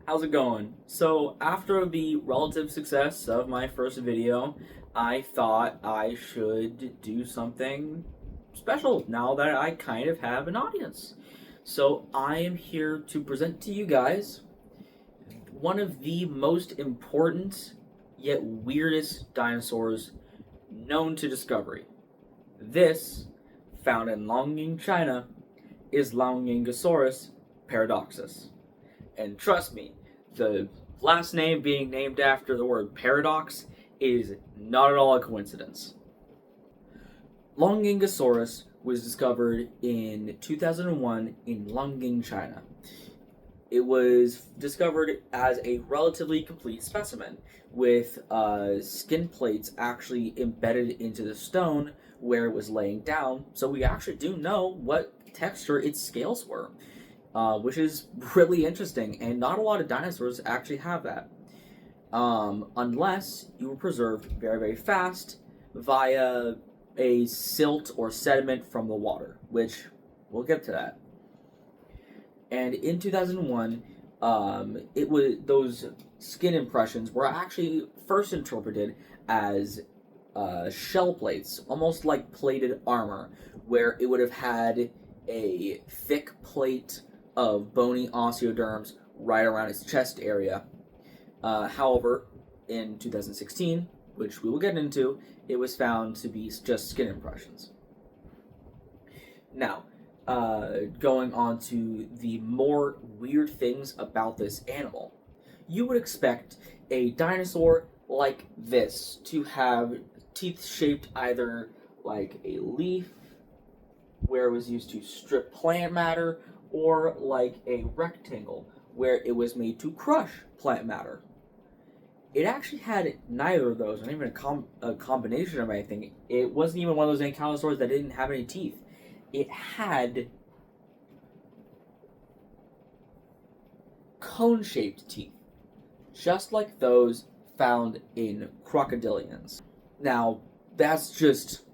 How's it going? So, after the relative success of my first video, I thought I should do something special now that I kind of have an audience. So, I am here to present to you guys one of the most important yet weirdest dinosaurs known to discovery. This, found in Longing, China, is Liaoningasaurus paradoxus. And trust me, the last name being named after the word paradox is not at all a coincidence. Liaoningasaurus was discovered in 2001 in Longing, China. It was discovered as a relatively complete specimen, with skin plates actually embedded into the stone where it was laying down, so we actually do know what texture its scales were. Which is really interesting, and not a lot of dinosaurs actually have that. Unless you were preserved very, very fast via a silt or sediment from the water, which we'll get to that. And in 2001, it was those skin impressions were actually first interpreted as shell plates, almost like plated armor, where it would have had a thick plate of bony osteoderms right around its chest area. However, in 2016, which we will get into, it was found to be just skin impressions. Now, going on to the more weird things about this animal. You would expect a dinosaur like this to have teeth shaped either like a leaf, where it was used to strip plant matter, or like a rectangle, where it was made to crush plant matter. It actually had neither of those, not even a combination of anything. It wasn't even one of those ankylosaurs that didn't have any teeth. It had cone-shaped teeth, just like those found in crocodilians. Now, that's just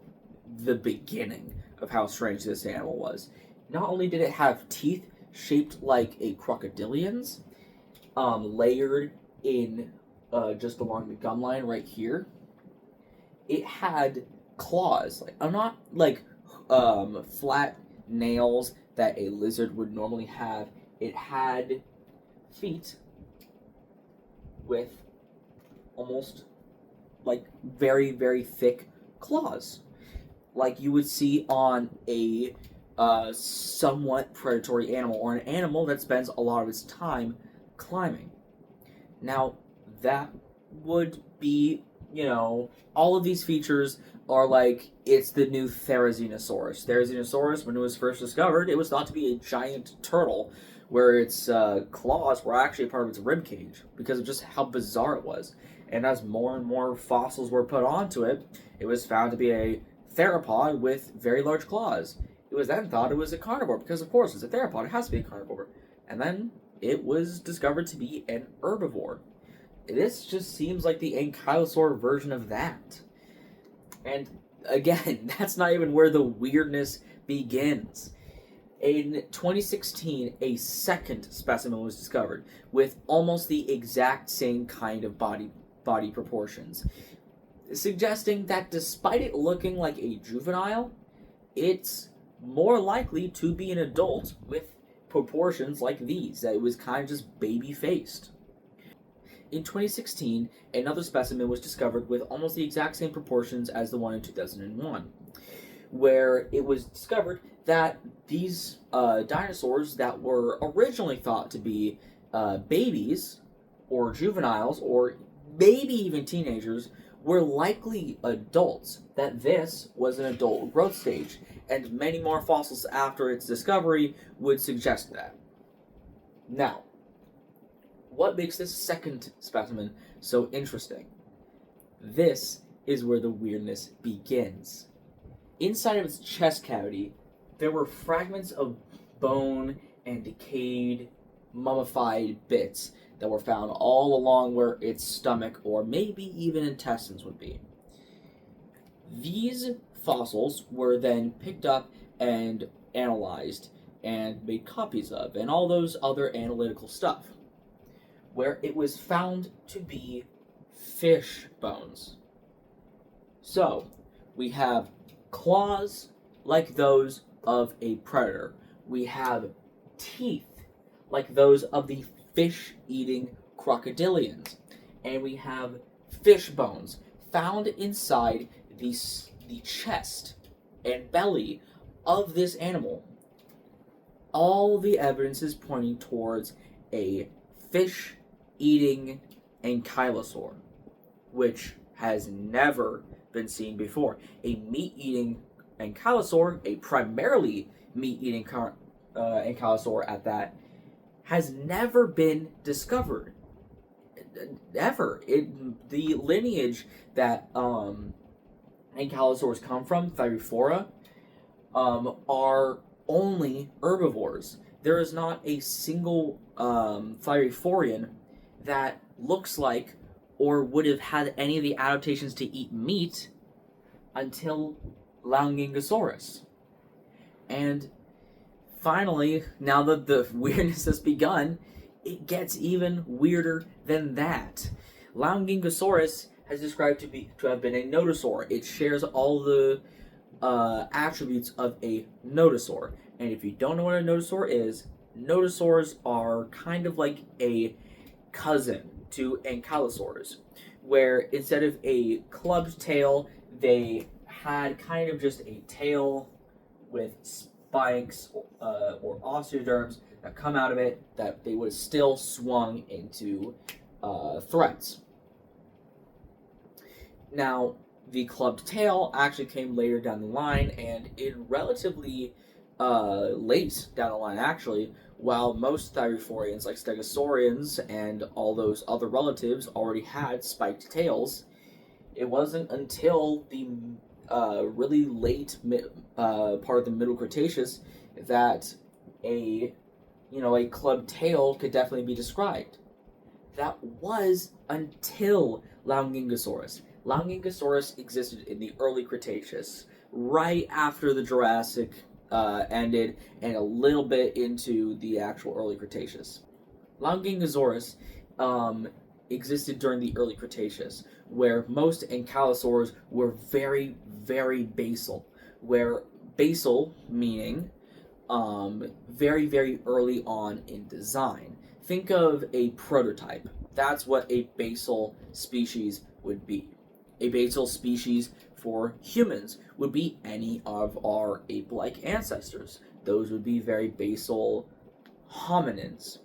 the beginning of how strange this animal was. Not only did it have teeth shaped like a crocodilian's, layered in just along the gum line right here, it had claws. Not like flat nails that a lizard would normally have. It had feet with almost like very, very thick claws, like you would see on a somewhat predatory animal, or an animal that spends a lot of its time climbing. Now, that would be, all of these features are like, it's the new Therizinosaurus. Therizinosaurus, when it was first discovered, it was thought to be a giant turtle, where its claws were actually a part of its rib cage, because of just how bizarre it was. And as more and more fossils were put onto it, it was found to be a theropod with very large claws. It was then thought it was a carnivore, because of course it's a theropod, it has to be a carnivore. And then it was discovered to be an herbivore. This just seems like the ankylosaur version of that. And again, that's not even where the weirdness begins. In 2016, a second specimen was discovered with almost the exact same kind of body proportions, suggesting that despite it looking like a juvenile, it's more likely to be an adult with proportions like these, that it was kind of just baby-faced. In 2016, another specimen was discovered with almost the exact same proportions as the one in 2001, where it was discovered that these dinosaurs that were originally thought to be babies or juveniles or maybe even teenagers were likely adults, that this was an adult growth stage, and many more fossils after its discovery would suggest that. Now, what makes this second specimen so interesting? This is where the weirdness begins. Inside of its chest cavity, there were fragments of bone and decayed, mummified bits that were found all along where its stomach or maybe even intestines would be. These fossils were then picked up and analyzed and made copies of, and all those other analytical stuff. where it was found to be fish bones. So, we have claws like those of a predator. We have teeth like those of the fish-eating crocodilians. And we have fish bones found inside the chest and belly of this animal. All the evidence is pointing towards a fish-eating ankylosaur, which has never been seen before. A meat-eating ankylosaur, a primarily meat-eating ankylosaur at that, has never been discovered. Ever. The lineage that ankylosaurs come from, Thyreophora, are only herbivores. There is not a single Thyreophorian that looks like or would have had any of the adaptations to eat meat until Liaoningasaurus. And finally, now that the weirdness has begun, it gets even weirder than that. Liaoningasaurus has described to have been a nodosaur. It shares all the attributes of a nodosaur. And if you don't know what a nodosaur is, nodosaurs are kind of like a cousin to ankylosaurs, where instead of a clubbed tail, they had kind of just a tail with spikes or osteoderms that come out of it that they would have still swung into threats. Now, the clubbed tail actually came later down the line, and in relatively late down the line, actually, while most Thyreophorians, like Stegosaurians and all those other relatives, already had spiked tails, it wasn't until the really late part of the Middle Cretaceous that a clubbed tail could definitely be described. That was until Liaoningasaurus. Liaoningasaurus existed in the early Cretaceous, right after the Jurassic ended, and a little bit into the actual early Cretaceous. Liaoningasaurus existed during the early Cretaceous, where most ankylosaurs were very, very basal, where basal meaning very, very early on in design. Think of a prototype. That's what a basal species would be. A basal species for humans would be any of our ape-like ancestors. Those would be very basal hominins.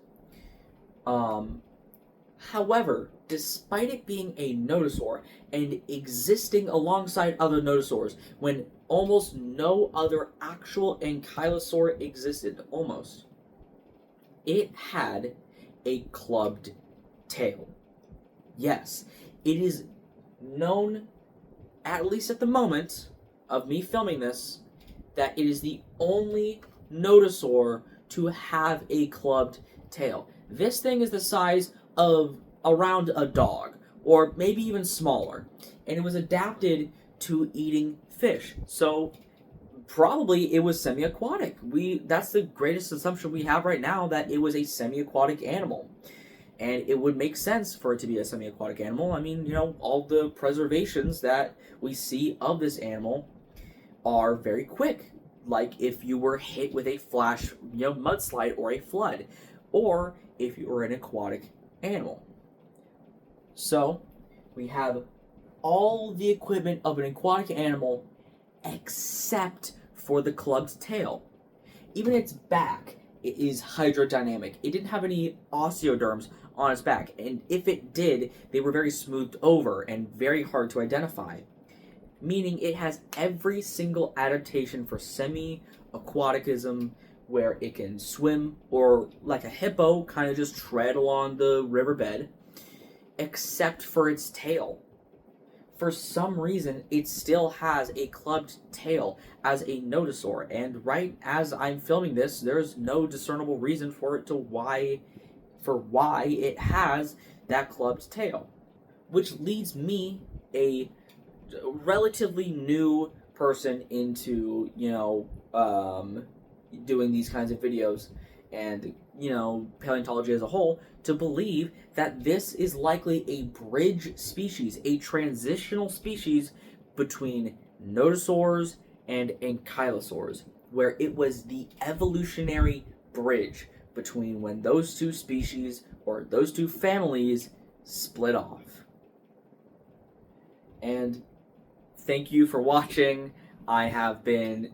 However, despite it being a nodosaur and existing alongside other nodosaurs, when almost no other actual ankylosaur existed, it had a clubbed tail. Yes, it is known, at least at the moment of me filming this, that it is the only nodosaur to have a clubbed tail. This thing is the size of around a dog, or maybe even smaller, and it was adapted to eating fish. So probably it was semi-aquatic. That's the greatest assumption we have right now, that it was a semi-aquatic animal. And it would make sense for it to be a semi-aquatic animal. I mean, all the preservations that we see of this animal are very quick. Like if you were hit with a flash, mudslide or a flood, or if you were an aquatic animal. So, we have all the equipment of an aquatic animal except for the clubbed tail. Even its back is hydrodynamic. It didn't have any osteoderms on its back, and if it did, they were very smoothed over and very hard to identify, meaning it has every single adaptation for semi-aquaticism, where it can swim or, like a hippo, kind of just tread along the riverbed, except for its tail. For some reason, it still has a clubbed tail as a nodosaur, and right as I'm filming this, there's no discernible reason for why it has that clubbed tail. Which leads me, a relatively new person into, doing these kinds of videos, and paleontology as a whole to believe that this is likely a bridge species, a transitional species between nodosaurs and ankylosaurs, where it was the evolutionary bridge between when those two species or those two families split off. And thank you for watching. I have been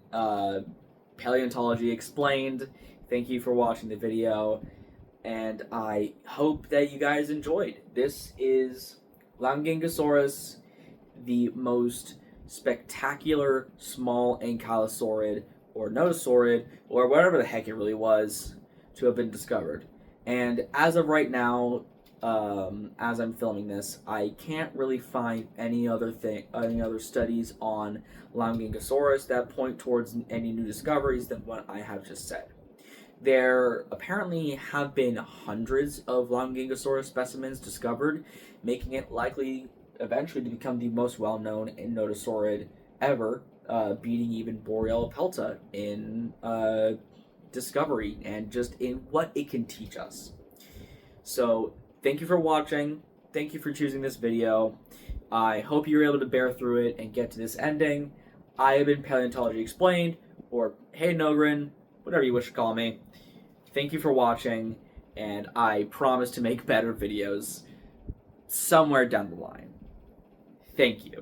Paleontology Explained. Thank you for watching the video, and I hope that you guys enjoyed. This is Liaoningasaurus, the most spectacular small ankylosaurid or nodosaurid or whatever the heck it really was to have been discovered. And as of right now, as I'm filming this, I can't really find any other studies on Liaoningasaurus that point towards any new discoveries than what I have just said. There apparently have been hundreds of Liaoningasaurus specimens discovered, making it likely eventually to become the most well-known nodosaurid ever, beating even Boreal-Pelta in discovery and just in what it can teach us. So thank you for watching. Thank you for choosing this video. I hope you were able to bear through it and get to this ending. I have been Paleontology Explained, or Hey Nogrin, whatever you wish to call me. Thank you for watching, and I promise to make better videos somewhere down the line. Thank you.